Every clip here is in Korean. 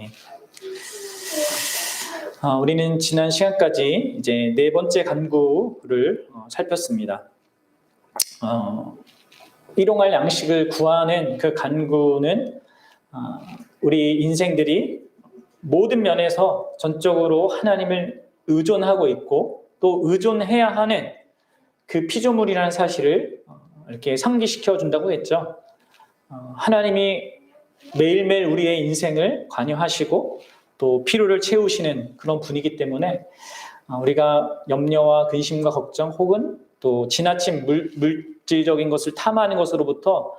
네. 우리는 지난 시간까지 이제 네 번째 간구를 살폈습니다. 일용할 양식을 구하는 그 간구는 우리 인생들이 모든 면에서 전적으로 하나님을 의존하고 있고 또 의존해야 하는 그 피조물이라는 사실을 이렇게 상기시켜 준다고 했죠. 하나님이 매일매일 우리의 인생을 관여하시고 또 필요를 채우시는 그런 분이기 때문에 우리가 염려와 근심과 걱정 혹은 또 지나친 물질적인 것을 탐하는 것으로부터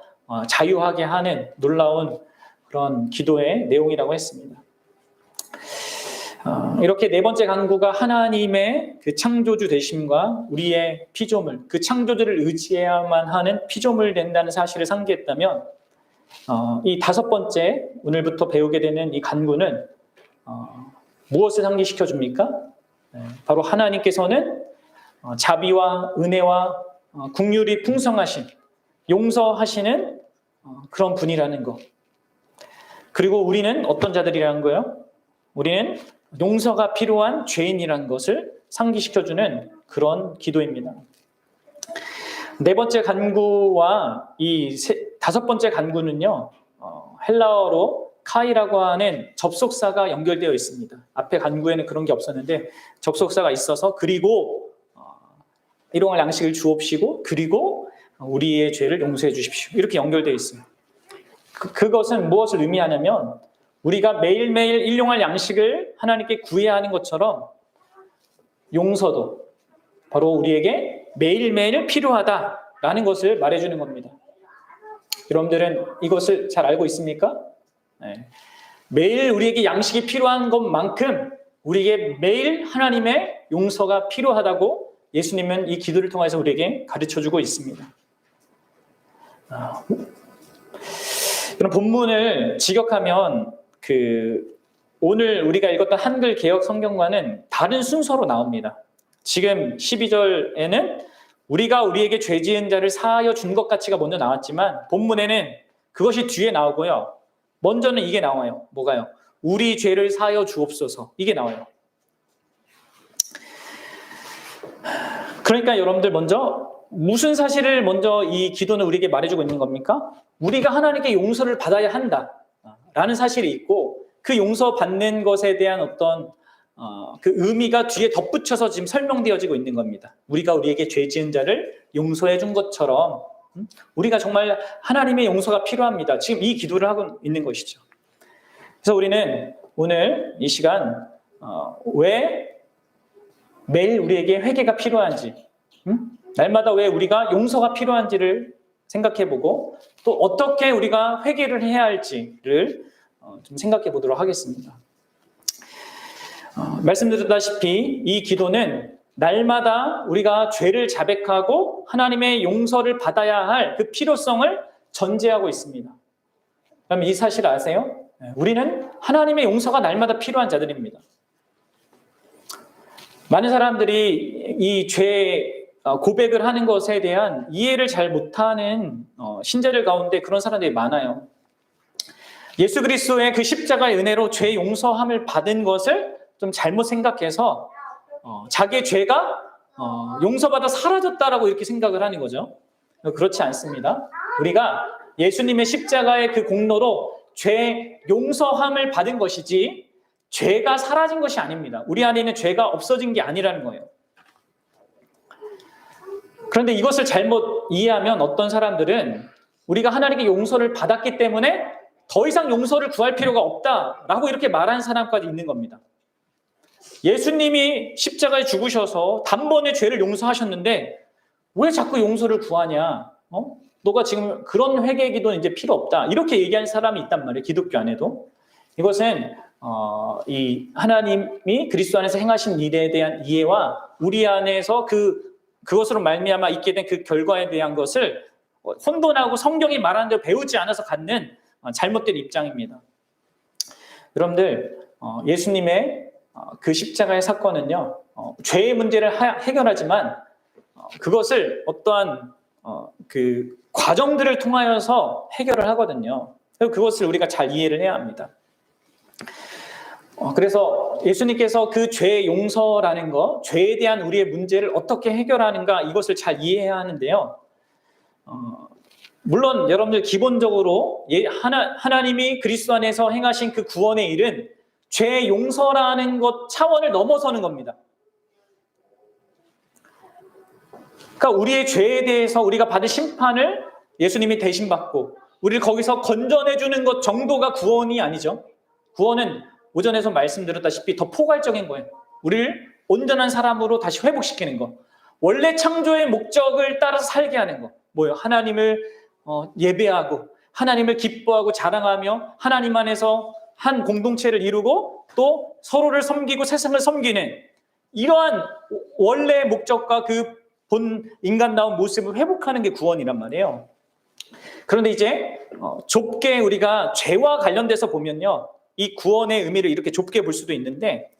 자유하게 하는 놀라운 그런 기도의 내용이라고 했습니다. 이렇게 네 번째 간구가 하나님의 그 창조주 되심과 우리의 피조물, 그 창조주를 의지해야만 하는 피조물 된다는 사실을 상기했다면 이 다섯 번째 오늘부터 배우게 되는 이 간구는 무엇을 상기시켜 줍니까? 바로 하나님께서는 자비와 은혜와 긍휼이 풍성하신 용서하시는 그런 분이라는 것. 그리고 우리는 어떤 자들이라는 거예요? 우리는 용서가 필요한 죄인이라는 것을 상기시켜주는 그런 기도입니다. 네 번째 간구와 이 다섯 번째 간구는요, 헬라어로 카이라고 하는 접속사가 연결되어 있습니다. 앞에 간구에는 그런 게 없었는데 접속사가 있어서 그리고 일용할 양식을 주옵시고 그리고 우리의 죄를 용서해 주십시오. 이렇게 연결되어 있어요. 그것은 무엇을 의미하냐면 우리가 매일매일 일용할 양식을 하나님께 구해야 하는 것처럼 용서도 바로 우리에게 매일매일 필요하다라는 것을 말해주는 겁니다. 여러분들은 이것을 잘 알고 있습니까? 네. 매일 우리에게 양식이 필요한 것만큼 우리에게 매일 하나님의 용서가 필요하다고 예수님은 이 기도를 통해서 우리에게 가르쳐주고 있습니다. 그럼 본문을 직역하면 오늘 우리가 읽었던 한글 개역 성경과는 다른 순서로 나옵니다. 지금 12절에는 우리가 우리에게 죄 지은 자를 사하여 준 것 같이가 먼저 나왔지만 본문에는 그것이 뒤에 나오고요. 먼저는 이게 나와요. 뭐가요? 우리 죄를 사하여 주옵소서. 이게 나와요. 그러니까 여러분들 먼저 무슨 사실을 먼저 이 기도는 우리에게 말해주고 있는 겁니까? 우리가 하나님께 용서를 받아야 한다라는 사실이 있고 그 용서받는 것에 대한 어떤 그 의미가 뒤에 덧붙여서 지금 설명되어지고 있는 겁니다. 우리가 우리에게 죄 지은 자를 용서해 준 것처럼 우리가 정말 하나님의 용서가 필요합니다. 지금 이 기도를 하고 있는 것이죠. 그래서 우리는 오늘 이 시간 왜 매일 우리에게 회개가 필요한지 날마다 왜 우리가 용서가 필요한지를 생각해보고 또 어떻게 우리가 회개를 해야 할지를 좀 생각해 보도록 하겠습니다. 말씀드렸다시피 이 기도는 날마다 우리가 죄를 자백하고 하나님의 용서를 받아야 할 그 필요성을 전제하고 있습니다. 그럼 이 사실 아세요? 우리는 하나님의 용서가 날마다 필요한 자들입니다. 많은 사람들이 이 죄 고백을 하는 것에 대한 이해를 잘 못하는 신자들 가운데 그런 사람들이 많아요. 예수 그리스도의 그 십자가의 은혜로 죄 용서함을 받은 것을 좀 잘못 생각해서 자기의 죄가 용서받아 사라졌다라고 이렇게 생각을 하는 거죠. 그렇지 않습니다. 우리가 예수님의 십자가의 그 공로로 죄 용서함을 받은 것이지 죄가 사라진 것이 아닙니다. 우리 안에 있는 죄가 없어진 게 아니라는 거예요. 그런데 이것을 잘못 이해하면 어떤 사람들은 우리가 하나님께 용서를 받았기 때문에 더 이상 용서를 구할 필요가 없다라고 이렇게 말하는 사람까지 있는 겁니다. 예수님이 십자가에 죽으셔서 단번에 죄를 용서하셨는데 왜 자꾸 용서를 구하냐? 너가 지금 그런 회개 기도는 이제 필요 없다. 이렇게 얘기하는 사람이 있단 말이에요. 기독교 안에도. 이것은 이 하나님이 그리스도 안에서 행하신 일에 대한 이해와 우리 안에서 그것으로 말미암아 있게 된 그 결과에 대한 것을 혼돈하고 성경이 말하는 대로 배우지 않아서 갖는 잘못된 입장입니다. 여러분들 예수님의 그 십자가의 사건은요 죄의 문제를 해결하지만 그것을 어떠한 그 과정들을 통하여서 해결을 하거든요. 그것을 우리가 잘 이해를 해야 합니다. 그래서 예수님께서 그 죄 용서라는 것, 죄에 대한 우리의 문제를 어떻게 해결하는가 이것을 잘 이해해야 하는데요. 물론 여러분들 기본적으로 하나님이 그리스도 안에서 행하신 그 구원의 일은 죄 용서라는 것 차원을 넘어서는 겁니다. 그러니까 우리의 죄에 대해서 우리가 받은 심판을 예수님이 대신 받고 우리를 거기서 건져내 주는 것 정도가 구원이 아니죠. 구원은 오전에서 말씀드렸다시피 더 포괄적인 거예요. 우리를 온전한 사람으로 다시 회복시키는 거. 원래 창조의 목적을 따라서 살게 하는 거. 뭐예요? 하나님을 예배하고 하나님을 기뻐하고 자랑하며 하나님 안에서 한 공동체를 이루고 또 서로를 섬기고 세상을 섬기는 이러한 원래의 목적과 그 본 인간다운 모습을 회복하는 게 구원이란 말이에요. 그런데 이제 좁게 우리가 죄와 관련돼서 보면요, 이 구원의 의미를 이렇게 좁게 볼 수도 있는데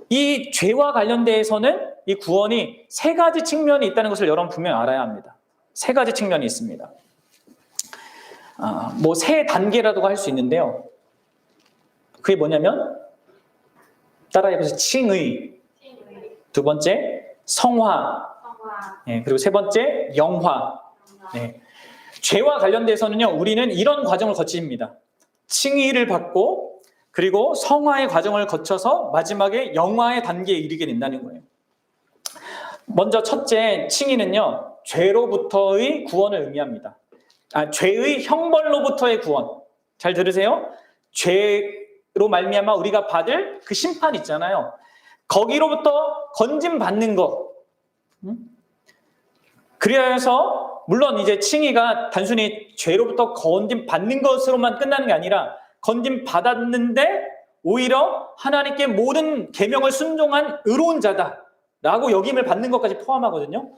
이 죄와 관련돼서는 이 구원이 세 가지 측면이 있다는 것을 여러분 분명히 알아야 합니다. 세 가지 측면이 있습니다. 뭐 세 단계라고 할 수 있는데요. 그게 뭐냐면 따라해보세요. 칭의, 두 번째 성화, 그리고 세 번째 영화. 죄와 관련돼서는요, 우리는 이런 과정을 거칩니다. 칭의를 받고 그리고 성화의 과정을 거쳐서 마지막에 영화의 단계에 이르게 된다는 거예요. 먼저 첫째 칭의는요, 죄로부터의 구원을 의미합니다. 죄의 형벌로부터의 구원. 잘 들으세요. 죄로 말미암아 우리가 받을 그 심판 있잖아요. 거기로부터 건짐 받는 거. 그래서 물론 이제 칭의가 단순히 죄로부터 건짐 받는 것으로만 끝나는 게 아니라 건짐 받았는데 오히려 하나님께 모든 계명을 순종한 의로운 자다라고 여김을 받는 것까지 포함하거든요.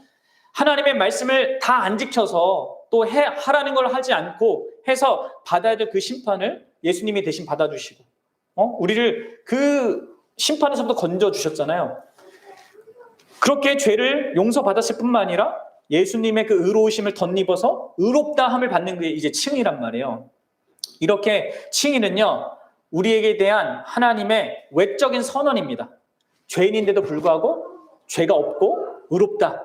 하나님의 말씀을 다 안 지켜서 또 하라는 걸 하지 않고 해서 받아야 될 그 심판을 예수님이 대신 받아주시고 우리를 그 심판에서부터 건져주셨잖아요. 그렇게 죄를 용서받았을 뿐만 아니라 예수님의 그 의로우심을 덧입어서 의롭다함을 받는 게 이제 칭의란 말이에요. 이렇게 칭의는요, 우리에게 대한 하나님의 외적인 선언입니다. 죄인인데도 불구하고 죄가 없고 의롭다.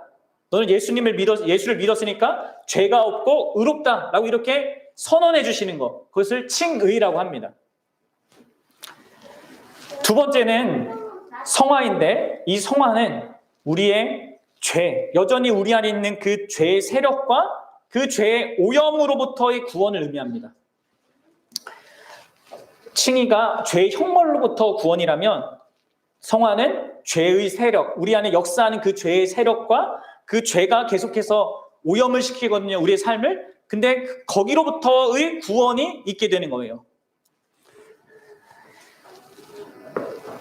너는 예수를 믿었으니까 죄가 없고 의롭다라고 이렇게 선언해 주시는 것, 그것을 칭의라고 합니다. 두 번째는 성화인데 이 성화는 우리의 죄, 여전히 우리 안에 있는 그 죄의 세력과 그 죄의 오염으로부터의 구원을 의미합니다. 칭의가 죄의 형벌로부터 구원이라면 성화는 죄의 세력, 우리 안에 역사하는 그 죄의 세력과 그 죄가 계속해서 오염을 시키거든요, 우리의 삶을. 근데 거기로부터의 구원이 있게 되는 거예요.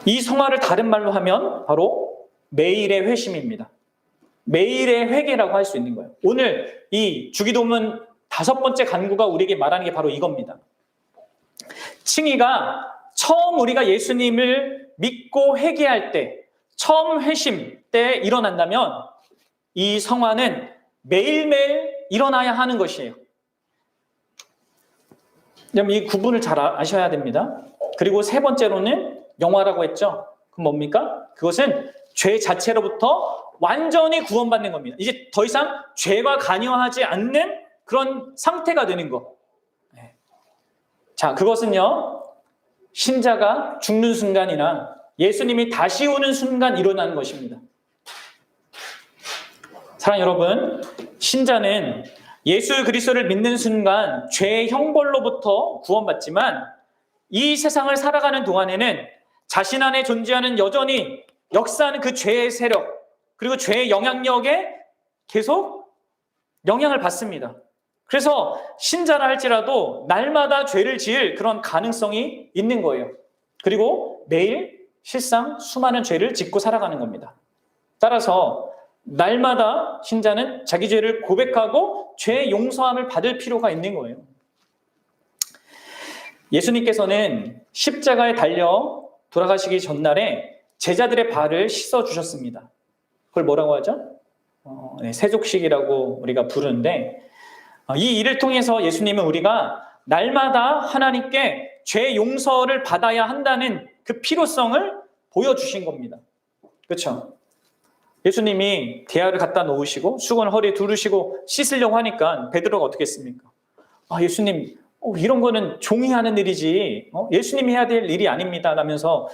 이 성화를 다른 말로 하면 바로 매일의 회심입니다. 매일의 회개라고 할 수 있는 거예요. 오늘 이 주기도문 5번째 간구가 우리에게 말하는 게 바로 이겁니다. 칭의가 처음 우리가 예수님을 믿고 회개할 때, 처음 회심 때 일어난다면 이 성화는 매일매일 일어나야 하는 것이에요. 이 구분을 잘 아셔야 됩니다. 그리고 세 번째로는 영화라고 했죠. 그럼 뭡니까? 그것은 죄 자체로부터 완전히 구원받는 겁니다. 이제 더 이상 죄가 관여하지 않는 그런 상태가 되는 거. 자, 그것은요, 신자가 죽는 순간이나 예수님이 다시 오는 순간 일어나는 것입니다. 사랑하는 여러분, 신자는 예수 그리스도를 믿는 순간 죄의 형벌로부터 구원받지만 이 세상을 살아가는 동안에는 자신 안에 존재하는 여전히 역사하는 그 죄의 세력 그리고 죄의 영향력에 계속 영향을 받습니다. 그래서 신자라 할지라도 날마다 죄를 지을 그런 가능성이 있는 거예요. 그리고 매일 실상 수많은 죄를 짓고 살아가는 겁니다. 따라서 날마다 신자는 자기 죄를 고백하고 죄의 용서함을 받을 필요가 있는 거예요. 예수님께서는 십자가에 달려 돌아가시기 전날에 제자들의 발을 씻어주셨습니다. 그걸 뭐라고 하죠? 세족식이라고 우리가 부르는데 이 일을 통해서 예수님은 우리가 날마다 하나님께 죄 용서를 받아야 한다는 그 필요성을 보여주신 겁니다. 그렇죠? 예수님이 대야를 갖다 놓으시고 수건을 허리에 두르시고 씻으려고 하니까 베드로가 어떻게 했습니까? 예수님, 이런 거는 종이 하는 일이지 예수님이 해야 될 일이 아닙니다 라면서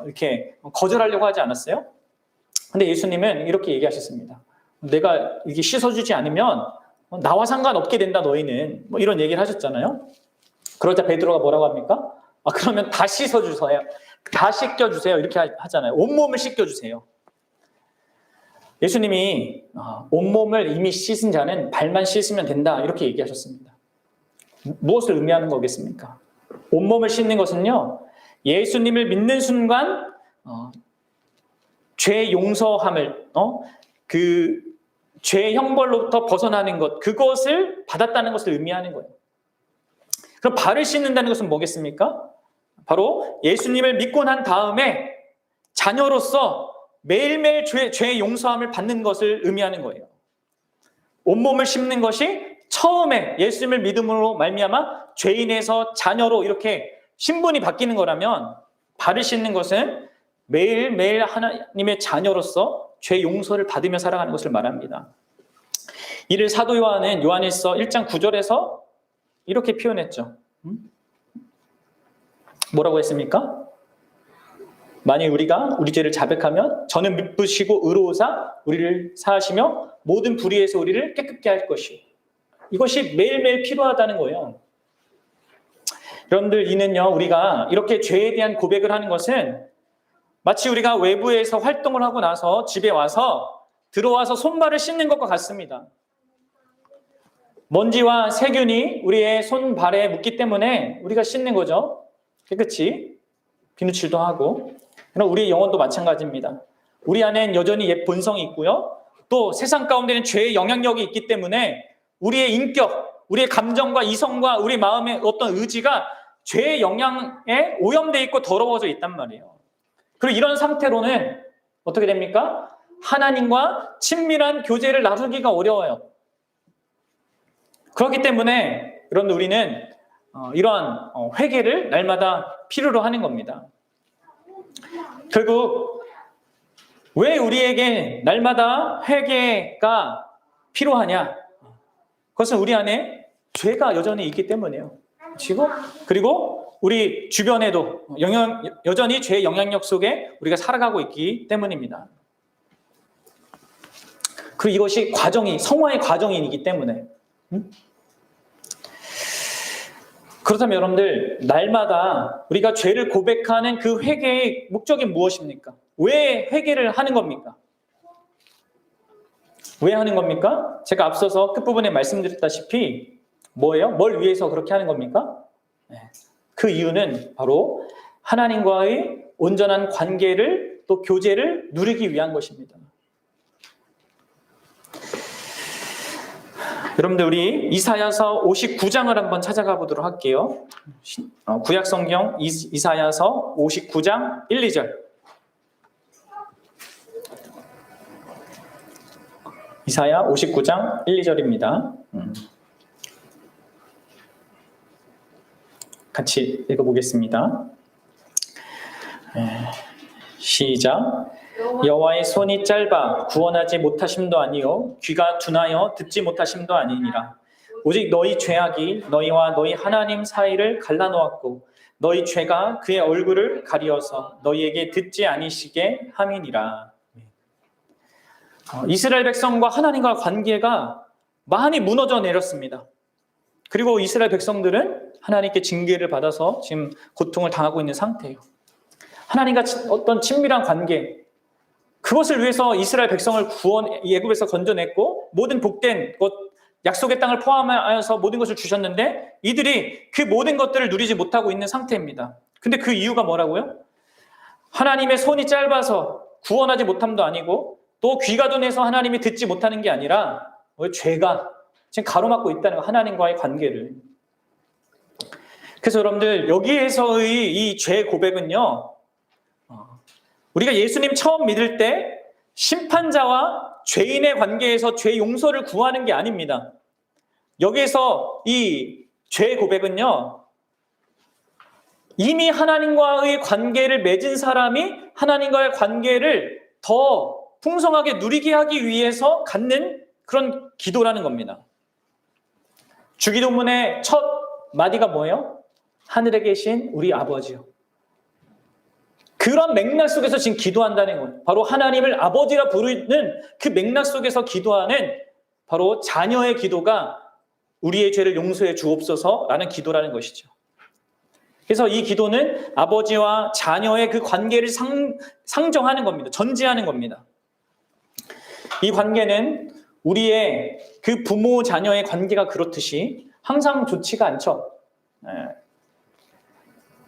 이렇게 거절하려고 하지 않았어요? 근데 예수님은 이렇게 얘기하셨습니다. 내가 이게 씻어주지 않으면 나와 상관없게 된다 너희는, 이런 얘기를 하셨잖아요. 그러자 베드로가 뭐라고 합니까? 그러면 다 씻어주세요. 다 씻겨주세요. 이렇게 하잖아요. 온몸을 씻겨주세요. 예수님이 온몸을 이미 씻은 자는 발만 씻으면 된다 이렇게 얘기하셨습니다. 무엇을 의미하는 거겠습니까? 온몸을 씻는 것은요, 예수님을 믿는 순간 죄 용서함을 그 죄 형벌로부터 벗어나는 것, 그것을 받았다는 것을 의미하는 거예요. 그럼 발을 씻는다는 것은 뭐겠습니까? 바로 예수님을 믿고 난 다음에 자녀로서 매일매일 죄의 용서함을 받는 것을 의미하는 거예요. 온몸을 씻는 것이 처음에 예수님을 믿음으로 말미암아 죄인에서 자녀로 이렇게 신분이 바뀌는 거라면, 발을 씻는 것은 매일매일 하나님의 자녀로서 죄 용서를 받으며 살아가는 것을 말합니다. 이를 사도 요한은 요한일서 1장 9절에서 이렇게 표현했죠. 뭐라고 했습니까? 만일 우리가 우리 죄를 자백하면 저는 미쁘시고 의로우사 우리를 사하시며 모든 불의에서 우리를 깨끗게 할 것이요. 이것이 매일매일 필요하다는 거예요. 여러분들, 이는요, 우리가 이렇게 죄에 대한 고백을 하는 것은 마치 우리가 외부에서 활동을 하고 나서 집에 와서 들어와서 손발을 씻는 것과 같습니다. 먼지와 세균이 우리의 손발에 묻기 때문에 우리가 씻는 거죠. 깨끗이 비누칠도 하고. 그럼 우리의 영혼도 마찬가지입니다. 우리 안엔 여전히 옛 본성이 있고요. 또 세상 가운데는 죄의 영향력이 있기 때문에 우리의 인격, 우리의 감정과 이성과 우리 마음의 어떤 의지가 죄의 영향에 오염되어 있고 더러워져 있단 말이에요. 그리고 이런 상태로는 어떻게 됩니까? 하나님과 친밀한 교제를 나누기가 어려워요. 그렇기 때문에 여러분, 우리는 이러한 회개를 날마다 필요로 하는 겁니다. 결국 왜 우리에게 날마다 회개가 필요하냐? 그것은 우리 안에 죄가 여전히 있기 때문이에요. 그리고 우리 주변에도 여전히 죄의 영향력 속에 우리가 살아가고 있기 때문입니다. 그리고 이것이 성화의 과정이기 때문에. 그렇다면 여러분들, 날마다 우리가 죄를 고백하는 그 회개의 목적이 무엇입니까? 왜 회개를 하는 겁니까? 왜 하는 겁니까? 제가 앞서서 끝부분에 말씀드렸다시피 뭐예요? 뭘 위해서 그렇게 하는 겁니까? 그 이유는 바로 하나님과의 온전한 관계를, 또 교제를 누리기 위한 것입니다. 여러분들, 우리 이사야서 59장을 한번 찾아가 보도록 할게요. 구약 성경 이사야서 59장 1, 2절. 이사야 59장 1, 2절입니다. 같이 읽어보겠습니다. 시작. 여호와의 손이 짧아 구원하지 못하심도 아니요 귀가 둔하여 듣지 못하심도 아니니라. 오직 너희 죄악이 너희와 너희 하나님 사이를 갈라놓았고 너희 죄가 그의 얼굴을 가리어서 너희에게 듣지 아니시게 함이니라. 이스라엘 백성과 하나님과 관계가 많이 무너져 내렸습니다. 그리고 이스라엘 백성들은 하나님께 징계를 받아서 지금 고통을 당하고 있는 상태예요. 하나님과 어떤 친밀한 관계, 그것을 위해서 이스라엘 백성을 애굽에서 건져냈고 모든 복된 것, 약속의 땅을 포함하여서 모든 것을 주셨는데 이들이 그 모든 것들을 누리지 못하고 있는 상태입니다. 근데 그 이유가 뭐라고요? 하나님의 손이 짧아서 구원하지 못함도 아니고 또 귀가 둔해서 하나님이 듣지 못하는 게 아니라 죄가 지금 가로막고 있다는 거, 하나님과의 관계를. 그래서 여러분들, 여기에서의 이 죄 고백은요, 우리가 예수님 처음 믿을 때 심판자와 죄인의 관계에서 죄 용서를 구하는 게 아닙니다. 여기에서 이 죄 고백은요, 이미 하나님과의 관계를 맺은 사람이 하나님과의 관계를 더 풍성하게 누리게 하기 위해서 갖는 그런 기도라는 겁니다. 주기도문의 첫 마디가 뭐예요? 하늘에 계신 우리 아버지요. 그런 맥락 속에서 지금 기도한다는 거예요. 바로 하나님을 아버지라 부르는 그 맥락 속에서 기도하는 바로 자녀의 기도가 우리의 죄를 용서해 주옵소서라는 기도라는 것이죠. 그래서 이 기도는 아버지와 자녀의 그 관계를 상정하는 겁니다. 전제하는 겁니다. 이 관계는 우리의 그 부모 자녀의 관계가 그렇듯이 항상 좋지가 않죠.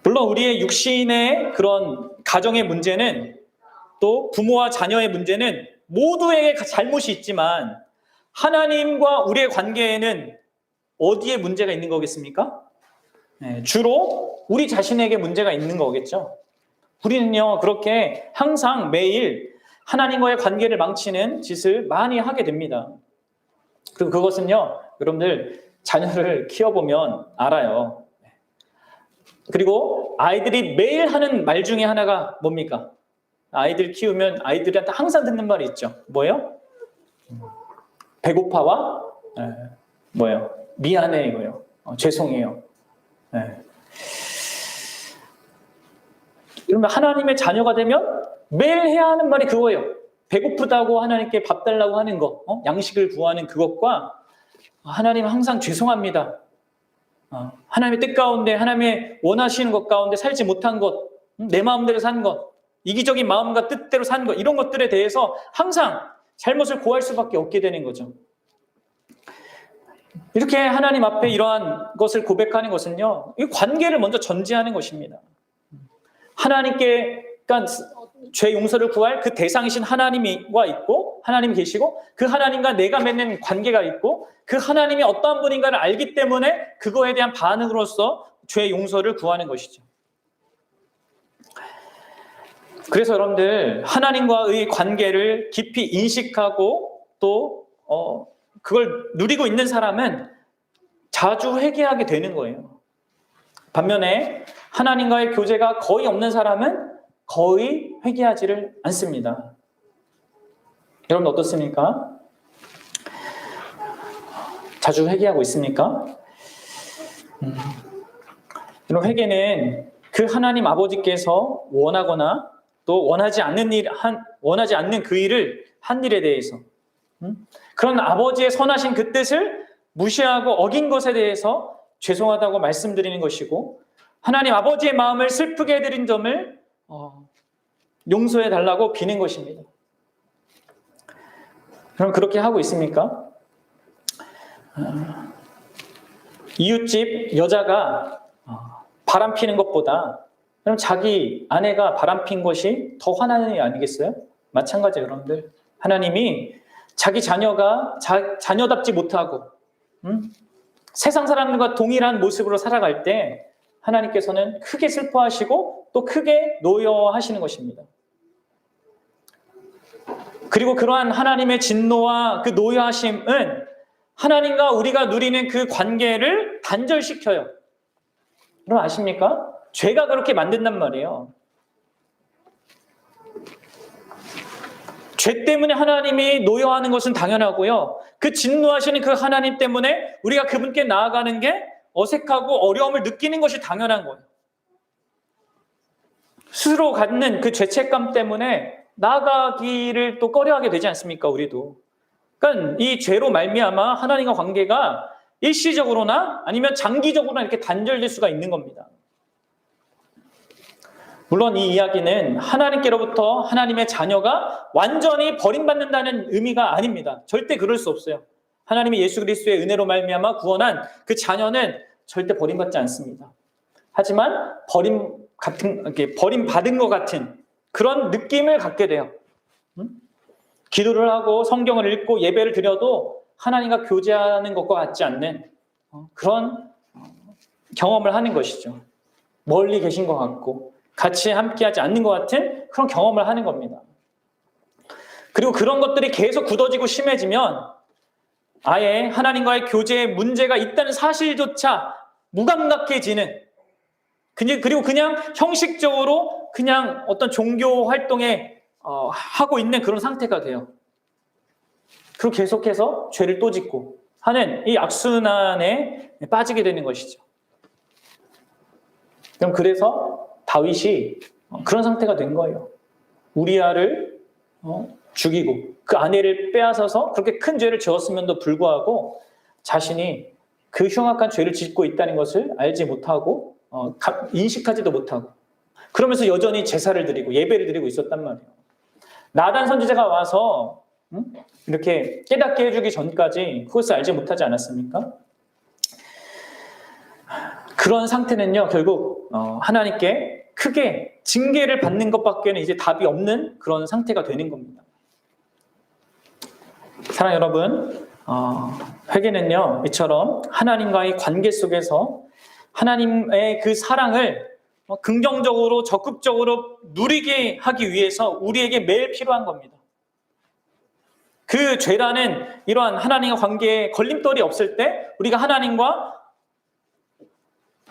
물론 우리의 육신의 그런 가정의 문제는 또 부모와 자녀의 문제는 모두에게 잘못이 있지만 하나님과 우리의 관계에는 어디에 문제가 있는 거겠습니까? 주로 우리 자신에게 문제가 있는 거겠죠. 우리는요, 그렇게 항상 매일 하나님과의 관계를 망치는 짓을 많이 하게 됩니다. 그리고 그것은요, 여러분들 자녀를 키워보면 알아요. 그리고 아이들이 매일 하는 말 중에 하나가 뭡니까? 아이들 키우면 아이들한테 항상 듣는 말이 있죠. 뭐예요? 배고파와 뭐예요? 미안해 이거요. 죄송해요. 그러면 하나님의 자녀가 되면 매일 해야 하는 말이 그거예요. 배고프다고 하나님께 밥 달라고 하는 거, 양식을 구하는 그것과 하나님 항상 죄송합니다. 하나님의 뜻 가운데 하나님의 원하시는 것 가운데 살지 못한 것, 내 마음대로 산 것, 이기적인 마음과 뜻대로 산 것, 이런 것들에 대해서 항상 잘못을 고할 수밖에 없게 되는 거죠. 이렇게 하나님 앞에 이러한 것을 고백하는 것은요, 이 관계를 먼저 전제하는 것입니다. 하나님께, 그러니까 죄 용서를 구할 그 대상이신 하나님과 있고, 하나님이 계시고, 그 하나님과 내가 맺는 관계가 있고, 그 하나님이 어떠한 분인가를 알기 때문에 그거에 대한 반응으로서 죄 용서를 구하는 것이죠. 그래서 여러분들 하나님과의 관계를 깊이 인식하고 또 그걸 누리고 있는 사람은 자주 회개하게 되는 거예요. 반면에 하나님과의 교제가 거의 없는 사람은 거의 회개하지를 않습니다. 여러분 어떻습니까? 자주 회개하고 있습니까? 여러분 회개는 그 하나님 아버지께서 원하거나 또 원하지 않는 그 일을 한 일에 대해서 그런 아버지의 선하신 그 뜻을 무시하고 어긴 것에 대해서 죄송하다고 말씀드리는 것이고 하나님 아버지의 마음을 슬프게 해드린 점을 용서해 달라고 비는 것입니다. 그럼 그렇게 하고 있습니까? 이웃집 여자가 바람 피는 것보다 그럼 자기 아내가 바람 핀 것이 더 화나는 일 아니겠어요? 마찬가지예요, 여러분들. 하나님이 자기 자녀가 자녀답지 못하고 세상 사람들과 동일한 모습으로 살아갈 때 하나님께서는 크게 슬퍼하시고 또 크게 노여하시는 것입니다. 그리고 그러한 하나님의 진노와 그 노여하심은 하나님과 우리가 누리는 그 관계를 단절시켜요. 여러분 아십니까? 죄가 그렇게 만든단 말이에요. 죄 때문에 하나님이 노여하는 것은 당연하고요. 그 진노하시는 그 하나님 때문에 우리가 그분께 나아가는 게 어색하고 어려움을 느끼는 것이 당연한 거예요. 스스로 갖는 그 죄책감 때문에 나아가기를 또 꺼려하게 되지 않습니까? 우리도. 그러니까 이 죄로 말미암아 하나님과 관계가 일시적으로나 아니면 장기적으로나 이렇게 단절될 수가 있는 겁니다. 물론 이 이야기는 하나님께로부터 하나님의 자녀가 완전히 버림받는다는 의미가 아닙니다. 절대 그럴 수 없어요. 하나님이 예수 그리스도의 은혜로 말미암아 구원한 그 자녀는 절대 버림받지 않습니다. 하지만 버림받은 것 같은 그런 느낌을 갖게 돼요. 기도를 하고 성경을 읽고 예배를 드려도 하나님과 교제하는 것과 같지 않는 그런 경험을 하는 것이죠. 멀리 계신 것 같고 같이 함께하지 않는 것 같은 그런 경험을 하는 겁니다. 그리고 그런 것들이 계속 굳어지고 심해지면 아예 하나님과의 교제에 문제가 있다는 사실조차 무감각해지는 그리고 그냥 형식적으로 그냥 어떤 종교 활동에 하고 있는 그런 상태가 돼요. 그리고 계속해서 죄를 또 짓고 하는 이 악순환에 빠지게 되는 것이죠. 그럼 그래서 다윗이 그런 상태가 된 거예요. 우리아를 죽이고 그 아내를 빼앗아서 그렇게 큰 죄를 지었음에도 불구하고 자신이 그 흉악한 죄를 짓고 있다는 것을 알지 못하고 인식하지도 못하고 그러면서 여전히 제사를 드리고 예배를 드리고 있었단 말이에요. 나단 선지자가 와서 이렇게 깨닫게 해주기 전까지 그것을 알지 못하지 않았습니까? 그런 상태는요, 결국 하나님께 크게 징계를 받는 것밖에는 이제 답이 없는 그런 상태가 되는 겁니다. 사랑하는 여러분, 회개는요, 이처럼 하나님과의 관계 속에서 하나님의 그 사랑을 긍정적으로 적극적으로 누리게 하기 위해서 우리에게 매일 필요한 겁니다. 그 죄라는 이러한 하나님과 관계에 걸림돌이 없을 때 우리가 하나님과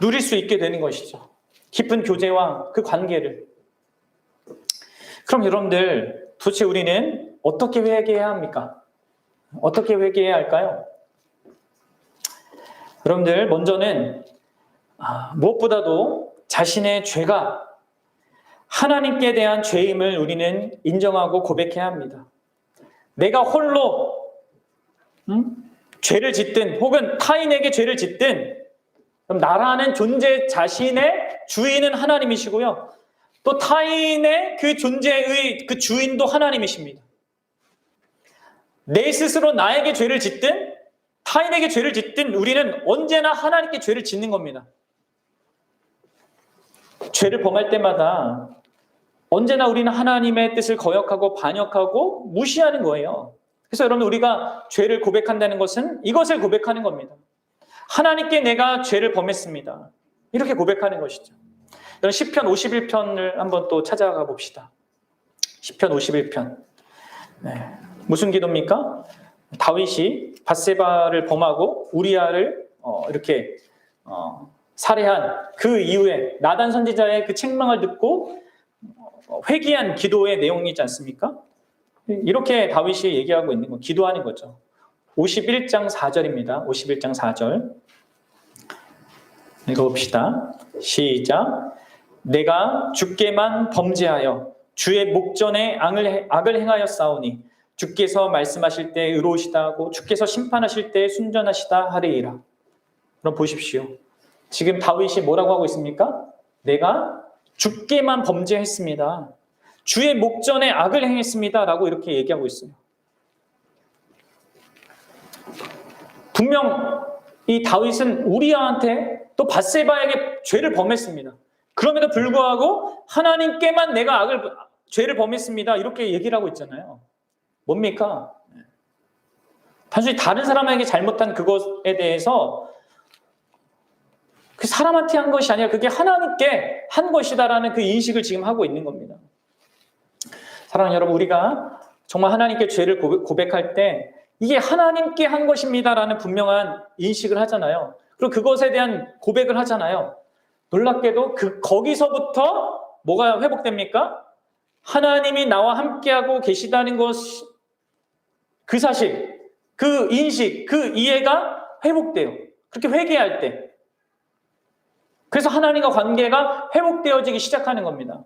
누릴 수 있게 되는 것이죠. 깊은 교제와 그 관계를. 그럼 여러분들, 도대체 우리는 어떻게 회개해야 합니까? 어떻게 회개해야 할까요? 여러분들, 먼저는 무엇보다도 자신의 죄가 하나님께 대한 죄임을 우리는 인정하고 고백해야 합니다. 내가 홀로 죄를 짓든 혹은 타인에게 죄를 짓든 그럼 나라는 존재 자신의 주인은 하나님이시고요. 또 타인의 그 존재의 그 주인도 하나님이십니다. 내 스스로 나에게 죄를 짓든 타인에게 죄를 짓든 우리는 언제나 하나님께 죄를 짓는 겁니다. 죄를 범할 때마다 언제나 우리는 하나님의 뜻을 거역하고 반역하고 무시하는 거예요. 그래서 여러분 우리가 죄를 고백한다는 것은 이것을 고백하는 겁니다. 하나님께 내가 죄를 범했습니다. 이렇게 고백하는 것이죠. 여러분 시편 51편을 한번 또 찾아가 봅시다. 시편 51편. 네. 무슨 기도입니까? 다윗이 밧세바를 범하고 우리아를 이렇게 살해한 그 이후에 나단 선지자의 그 책망을 듣고 회개한 기도의 내용이지 않습니까? 이렇게 다윗이 얘기하고 있는 거, 기도하는 거죠. 51장 4절입니다. 51장 4절. 읽어봅시다. 시작. 내가 주께만 범죄하여 주의 목전에 악을 행하였사오니 주께서 말씀하실 때 의로우시다 하고 주께서 심판하실 때 순전하시다 하리이라. 그럼 보십시오. 지금 다윗이 뭐라고 하고 있습니까? 내가 주께만 범죄했습니다. 주의 목전에 악을 행했습니다. 라고 이렇게 얘기하고 있어요. 분명 이 다윗은 우리아한테 또 밧세바에게 죄를 범했습니다. 그럼에도 불구하고 하나님께만 내가 죄를 범했습니다. 이렇게 얘기를 하고 있잖아요. 뭡니까? 단순히 다른 사람에게 잘못한 그것에 대해서 그 사람한테 한 것이 아니라 그게 하나님께 한 것이다라는 그 인식을 지금 하고 있는 겁니다. 사랑하는 여러분, 우리가 정말 하나님께 죄를 고백할 때 이게 하나님께 한 것입니다라는 분명한 인식을 하잖아요. 그리고 그것에 대한 고백을 하잖아요. 놀랍게도 거기서부터 뭐가 회복됩니까? 하나님이 나와 함께하고 계시다는 것, 그 사실, 그 인식, 그 이해가 회복돼요. 그렇게 회개할 때. 그래서 하나님과 관계가 회복되어지기 시작하는 겁니다.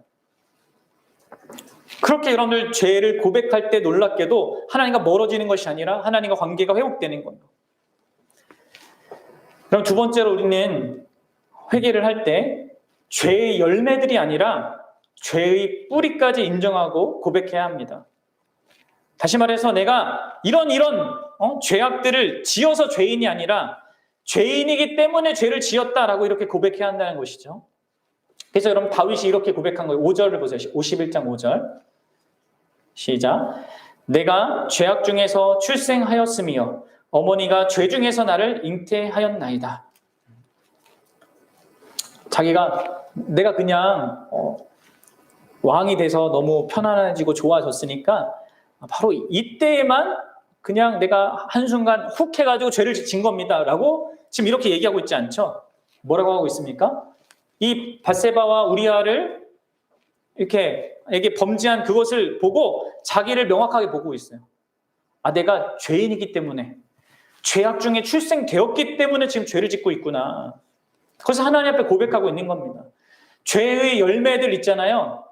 그렇게 여러분들 죄를 고백할 때 놀랍게도 하나님과 멀어지는 것이 아니라 하나님과 관계가 회복되는 거예요. 그럼 두 번째로 우리는 회개를 할 때 죄의 열매들이 아니라 죄의 뿌리까지 인정하고 고백해야 합니다. 다시 말해서 내가 이런 죄악들을 지어서 죄인이 아니라 죄인이기 때문에 죄를 지었다라고 이렇게 고백해야 한다는 것이죠. 그래서 여러분 다윗이 이렇게 고백한 거예요. 5절을 보세요. 51장 5절. 시작. 내가 죄악 중에서 출생하였으며 어머니가 죄 중에서 나를 잉태하였나이다. 내가 그냥 왕이 돼서 너무 편안해지고 좋아졌으니까 바로 이때에만 그냥 내가 한순간 훅 해가지고 죄를 진 겁니다 라고 지금 이렇게 얘기하고 있지 않죠? 뭐라고 하고 있습니까? 이 밧세바와 우리아를 이렇게 범죄한 그것을 보고 자기를 명확하게 보고 있어요. 아, 내가 죄인이기 때문에, 죄악 중에 출생되었기 때문에 지금 죄를 짓고 있구나. 그래서 하나님 앞에 고백하고 있는 겁니다. 죄의 열매들 있잖아요.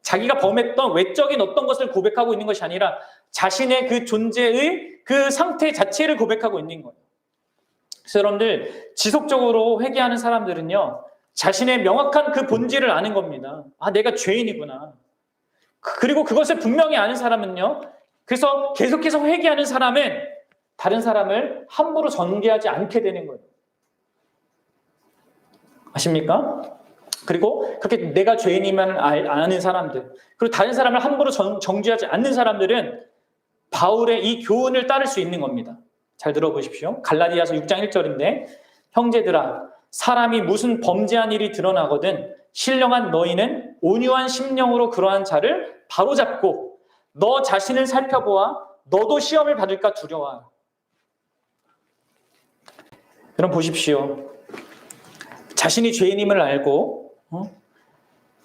자기가 범했던 외적인 어떤 것을 고백하고 있는 것이 아니라 자신의 그 존재의 그 상태 자체를 고백하고 있는 거예요. 그래서 여러분들, 지속적으로 회개하는 사람들은요, 자신의 명확한 그 본질을 아는 겁니다. 아, 내가 죄인이구나. 그리고 그것을 분명히 아는 사람은요, 그래서 계속해서 회개하는 사람은 다른 사람을 함부로 전개하지 않게 되는 거예요. 아십니까? 그리고 그렇게 내가 죄인임을 아는 사람들, 그리고 다른 사람을 함부로 정죄하지 않는 사람들은 바울의 이 교훈을 따를 수 있는 겁니다. 잘 들어보십시오. 갈라디아서 6장 1절인데, 형제들아, 사람이 무슨 범죄한 일이 드러나거든 신령한 너희는 온유한 심령으로 그러한 자를 바로잡고 너 자신을 살펴보아 너도 시험을 받을까 두려워하라. 여러분 보십시오. 자신이 죄인임을 알고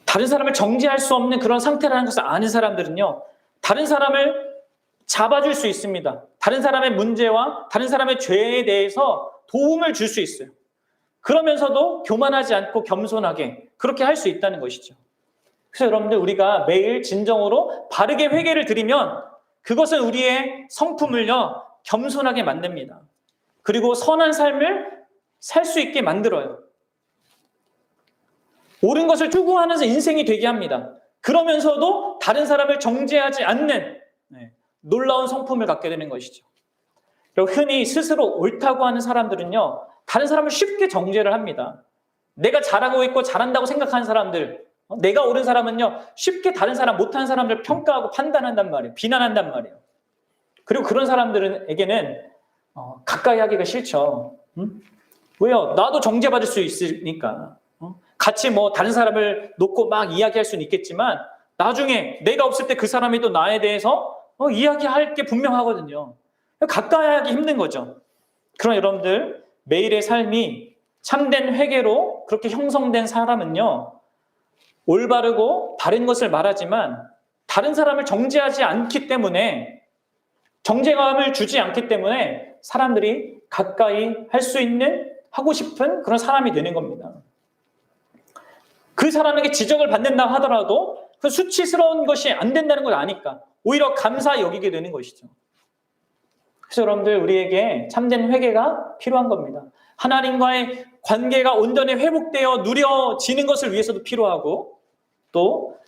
다른 사람을 정죄할 수 없는 그런 상태라는 것을 아는 사람들은요, 다른 사람을 잡아줄 수 있습니다. 다른 사람의 문제와 다른 사람의 죄에 대해서 도움을 줄 수 있어요. 그러면서도 교만하지 않고 겸손하게 그렇게 할 수 있다는 것이죠. 그래서 여러분들, 우리가 매일 진정으로 바르게 회개를 드리면 그것은 우리의 성품을요, 겸손하게 만듭니다. 그리고 선한 삶을 살 수 있게 만들어요. 옳은 것을 추구하면서 인생이 되게 합니다. 그러면서도 다른 사람을 정죄하지 않는 놀라운 성품을 갖게 되는 것이죠. 그리고 흔히 스스로 옳다고 하는 사람들은요, 다른 사람을 쉽게 정죄를 합니다. 내가 잘하고 있고 잘한다고 생각하는 사람들, 내가 옳은 사람은요, 쉽게 다른 사람, 못하는 사람들 평가하고 판단한단 말이에요. 비난한단 말이에요. 그리고 그런 사람들에게는 가까이 하기가 싫죠. 왜요? 나도 정죄받을 수 있으니까. 같이 다른 사람을 놓고 막 이야기할 수는 있겠지만 나중에 내가 없을 때 그 사람이 또 나에 대해서 이야기할 게 분명하거든요. 가까이 하기 힘든 거죠. 그럼 여러분들, 매일의 삶이 참된 회개로 그렇게 형성된 사람은요, 올바르고 바른 것을 말하지만 다른 사람을 정죄하지 않기 때문에, 정죄감을 주지 않기 때문에 사람들이 가까이 할 수 있는, 하고 싶은 그런 사람이 되는 겁니다. 그 사람에게 지적을 받는다 하더라도 그 수치스러운 것이 안 된다는 걸 아니까 오히려 감사히 여기게 되는 것이죠. 그래서 여러분들, 우리에게 참된 회개가 필요한 겁니다. 하나님과의 관계가 온전히 회복되어 누려지는 것을 위해서도 필요하고, 또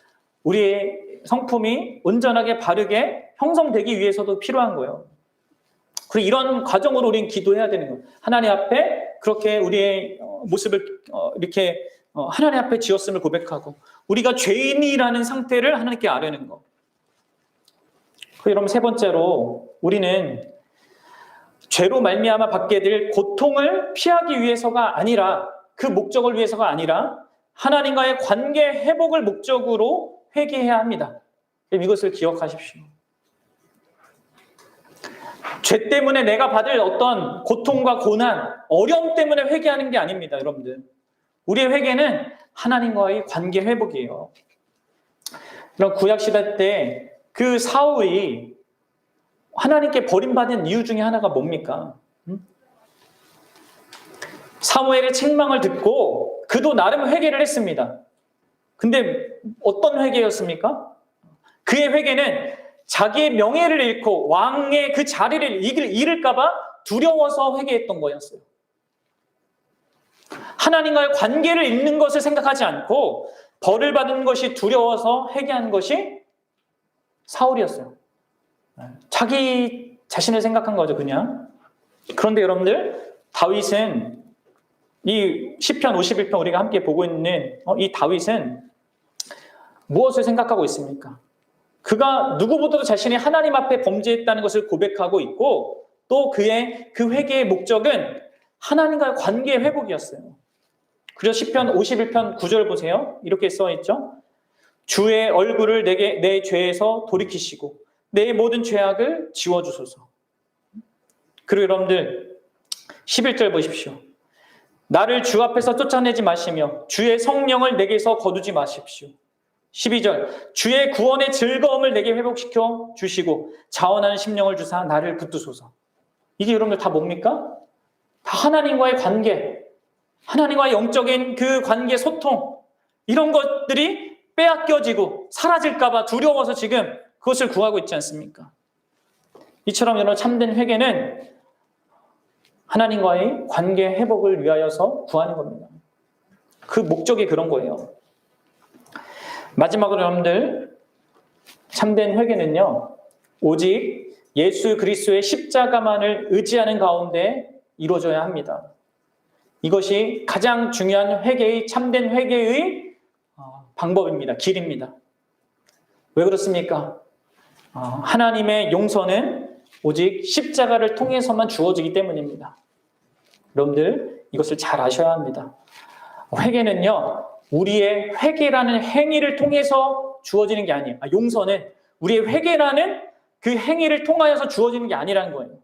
우리의 성품이 온전하게 바르게 형성되기 위해서도 필요한 거예요. 그리고 이런 과정으로 우리는 기도해야 되는 거예요. 하나님 앞에 그렇게 우리의 모습을 이렇게 하나님 앞에 지었음을 고백하고 우리가 죄인이라는 상태를 하나님께 아뢰는 거. 여러분, 세 번째로 우리는 죄로 말미암아 받게 될 고통을 피하기 위해서가 아니라, 그 목적을 위해서가 아니라 하나님과의 관계 회복을 목적으로 회개해야 합니다. 이것을 기억하십시오. 죄 때문에 내가 받을 어떤 고통과 고난, 어려움 때문에 회개하는 게 아닙니다, 여러분들. 우리의 회개는 하나님과의 관계 회복이에요. 그럼 구약시대 때 그 사울이 하나님께 버림받은 이유 중에 하나가 뭡니까? 사무엘의 책망을 듣고 그도 나름 회개를 했습니다. 근데 어떤 회개였습니까? 그의 회개는 자기의 명예를 잃고 왕의 그 자리를 잃을까 봐 두려워서 회개했던 거였어요. 하나님과의 관계를 잃는 것을 생각하지 않고 벌을 받는 것이 두려워서 회개한 것이 사울이었어요. 자기 자신을 생각한 거죠, 그냥. 그런데 여러분들, 다윗은, 이 시편 51편 우리가 함께 보고 있는 이 다윗은 무엇을 생각하고 있습니까? 그가 누구보다도 자신이 하나님 앞에 범죄했다는 것을 고백하고 있고, 또 그의 그 회개의 목적은 하나님과의 관계의 회복이었어요. 그래서 시편 51편 9절 보세요. 이렇게 써있죠. 주의 얼굴을 내게 내 죄에서 돌이키시고 내 모든 죄악을 지워주소서. 그리고 여러분들, 11절 보십시오. 나를 주 앞에서 쫓아내지 마시며 주의 성령을 내게서 거두지 마십시오. 12절 주의 구원의 즐거움을 내게 회복시켜 주시고 자원하는 심령을 주사 나를 붙드소서. 이게 여러분들 다 뭡니까? 다 하나님과의 관계, 하나님과의 영적인 그 관계 소통, 이런 것들이 빼앗겨지고 사라질까 봐 두려워서 지금 그것을 구하고 있지 않습니까? 이처럼 여러분 참된 회개는 하나님과의 관계 회복을 위하여서 구하는 겁니다. 그 목적이 그런 거예요. 마지막으로 여러분들 참된 회개는요, 오직 예수 그리스도의 십자가만을 의지하는 가운데 이루어져야 합니다. 이것이 가장 중요한 회개의 참된 회개의 방법입니다. 길입니다. 왜 그렇습니까? 하나님의 용서는 오직 십자가를 통해서만 주어지기 때문입니다. 여러분들 이것을 잘 아셔야 합니다. 회개는요, 우리의 회개라는 행위를 통해서 주어지는 게 아니에요. 용서는 우리의 회개라는 그 행위를 통하여서 주어지는 게 아니라는 거예요.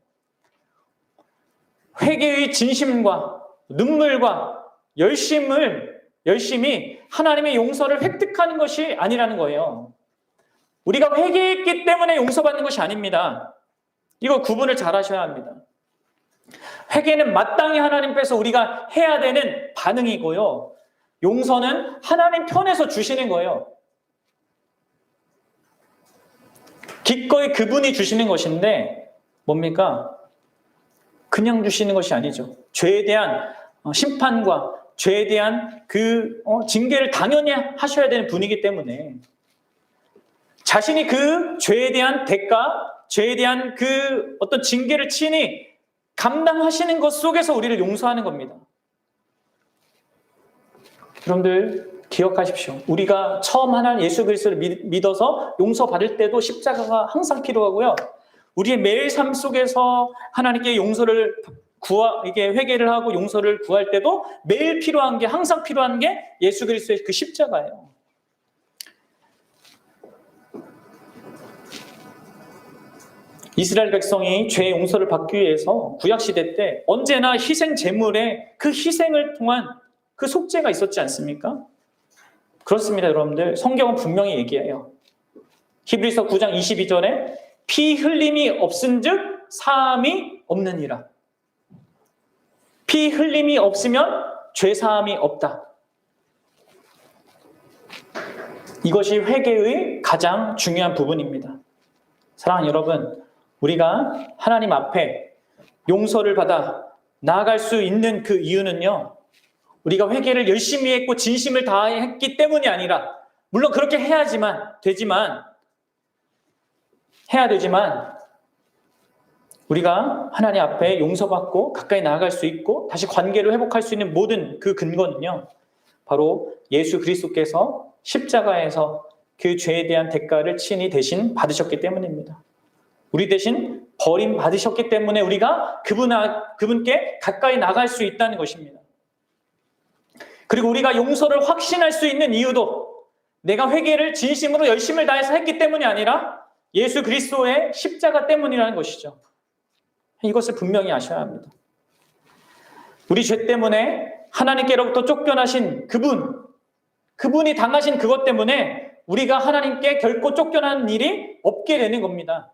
회개의 진심과 눈물과 열심히 하나님의 용서를 획득하는 것이 아니라는 거예요. 우리가 회개했기 때문에 용서받는 것이 아닙니다. 이거 구분을 잘 하셔야 합니다. 회개는 마땅히 하나님께서 우리가 해야 되는 반응이고요. 용서는 하나님 편에서 주시는 거예요. 기꺼이 그분이 주시는 것인데 뭡니까? 그냥 주시는 것이 아니죠. 죄에 대한 심판과 죄에 대한 그 징계를 당연히 하셔야 되는 분이기 때문에 자신이 그 죄에 대한 대가, 죄에 대한 그 어떤 징계를 친히 감당하시는 것 속에서 우리를 용서하는 겁니다. 여러분들 기억하십시오. 우리가 처음 하나님 예수 그리스도를 믿어서 용서받을 때도 십자가가 항상 필요하고요. 우리의 매일 삶 속에서 하나님께 용서를 이게 회개를 하고 용서를 구할 때도 매일 필요한 게, 항상 필요한 게 예수 그리스도의 그 십자가예요. 이스라엘 백성이 죄의 용서를 받기 위해서 구약시대 때 언제나 희생 제물에 그 희생을 통한 그 속죄가 있었지 않습니까? 그렇습니다, 여러분들. 성경은 분명히 얘기해요. 히브리서 9장 22절에 피 흘림이 없은즉 사함이 없느니라. 피 흘림이 없으면 죄 사함이 없다. 이것이 회개의 가장 중요한 부분입니다. 사랑하는 여러분, 우리가 하나님 앞에 용서를 받아 나아갈 수 있는 그 이유는요, 우리가 회개를 열심히 했고 진심을 다했기 때문이 아니라, 물론 그렇게 해야 되지만 우리가 하나님 앞에 용서받고 가까이 나아갈 수 있고 다시 관계를 회복할 수 있는 모든 그 근거는요, 바로 예수 그리스도께서 십자가에서 그 죄에 대한 대가를 친히 대신 받으셨기 때문입니다. 우리 대신 버림받으셨기 때문에 우리가 그분께 가까이 나갈 수 있다는 것입니다. 그리고 우리가 용서를 확신할 수 있는 이유도 내가 회개를 진심으로 열심을 다해서 했기 때문이 아니라 예수 그리스도의 십자가 때문이라는 것이죠. 이것을 분명히 아셔야 합니다. 우리 죄 때문에 하나님께로부터 쫓겨나신 그분이 당하신 그것 때문에 우리가 하나님께 결코 쫓겨나는 일이 없게 되는 겁니다.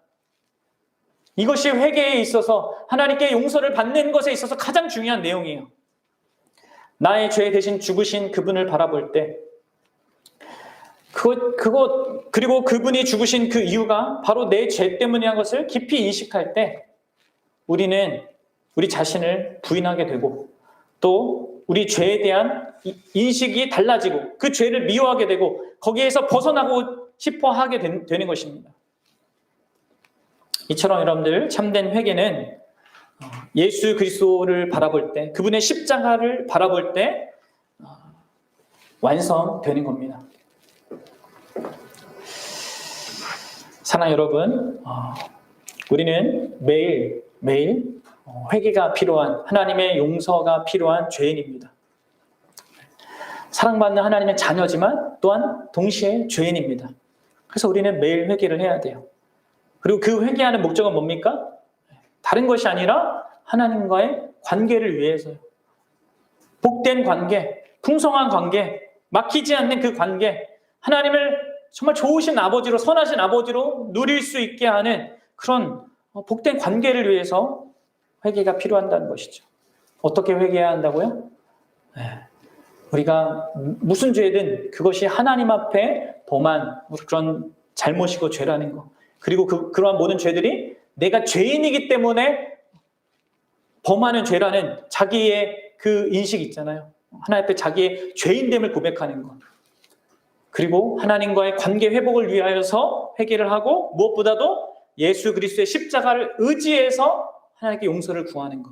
이것이 회개에 있어서 하나님께 용서를 받는 것에 있어서 가장 중요한 내용이에요. 나의 죄 대신 죽으신 그분을 바라볼 때 그리고 그분이 죽으신 그 이유가 바로 내 죄 때문이라는 것을 깊이 인식할 때 우리는 우리 자신을 부인하게 되고 또 우리 죄에 대한 인식이 달라지고 그 죄를 미워하게 되고 거기에서 벗어나고 싶어 하게 되는 것입니다. 이처럼 여러분들 참된 회개는 예수 그리스도를 바라볼 때, 그분의 십자가를 바라볼 때 완성되는 겁니다. 사랑하는 여러분, 우리는 매일 회개가 필요한, 하나님의 용서가 필요한 죄인입니다. 사랑받는 하나님의 자녀지만 또한 동시에 죄인입니다. 그래서 우리는 매일 회개를 해야 돼요. 그리고 그 회개하는 목적은 뭡니까? 다른 것이 아니라 하나님과의 관계를 위해서요. 복된 관계, 풍성한 관계, 막히지 않는 그 관계, 하나님을 정말 좋으신 아버지로, 선하신 아버지로 누릴 수 있게 하는 그런 복된 관계를 위해서 회개가 필요한다는 것이죠. 어떻게 회개해야 한다고요? 우리가 무슨 죄든 그것이 하나님 앞에 범한 그런 잘못이고 죄라는 것. 그리고 그러한 모든 죄들이 내가 죄인이기 때문에 범하는 죄라는 자기의 그 인식이 있잖아요. 하나님 앞에 자기의 죄인됨을 고백하는 것. 그리고 하나님과의 관계 회복을 위하여서 회개를 하고 무엇보다도 예수 그리스도의 십자가를 의지해서 하나님께 용서를 구하는 것.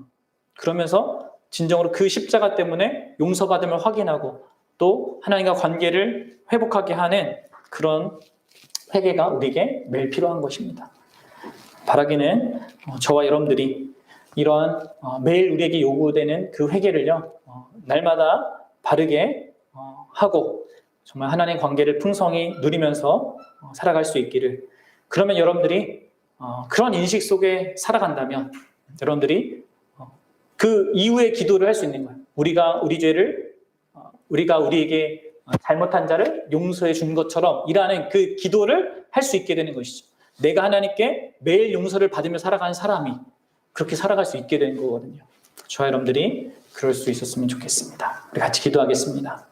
그러면서 진정으로 그 십자가 때문에 용서받음을 확인하고 또 하나님과 관계를 회복하게 하는 그런 회개가 우리에게 매일 필요한 것입니다. 바라기는 저와 여러분들이 이러한 매일 우리에게 요구되는 그 회개를요, 날마다 바르게 하고 정말 하나님의 관계를 풍성히 누리면서 살아갈 수 있기를. 그러면 여러분들이 그런 인식 속에 살아간다면 여러분들이 그 이후의 기도를 할 수 있는 거예요. 우리가 우리에게 잘못한 자를 용서해 준 것처럼 이라는 그 기도를 할 수 있게 되는 것이죠. 내가 하나님께 매일 용서를 받으며 살아가는 사람이 그렇게 살아갈 수 있게 되는 거거든요. 저와 여러분들이 그럴 수 있었으면 좋겠습니다. 우리 같이 기도하겠습니다.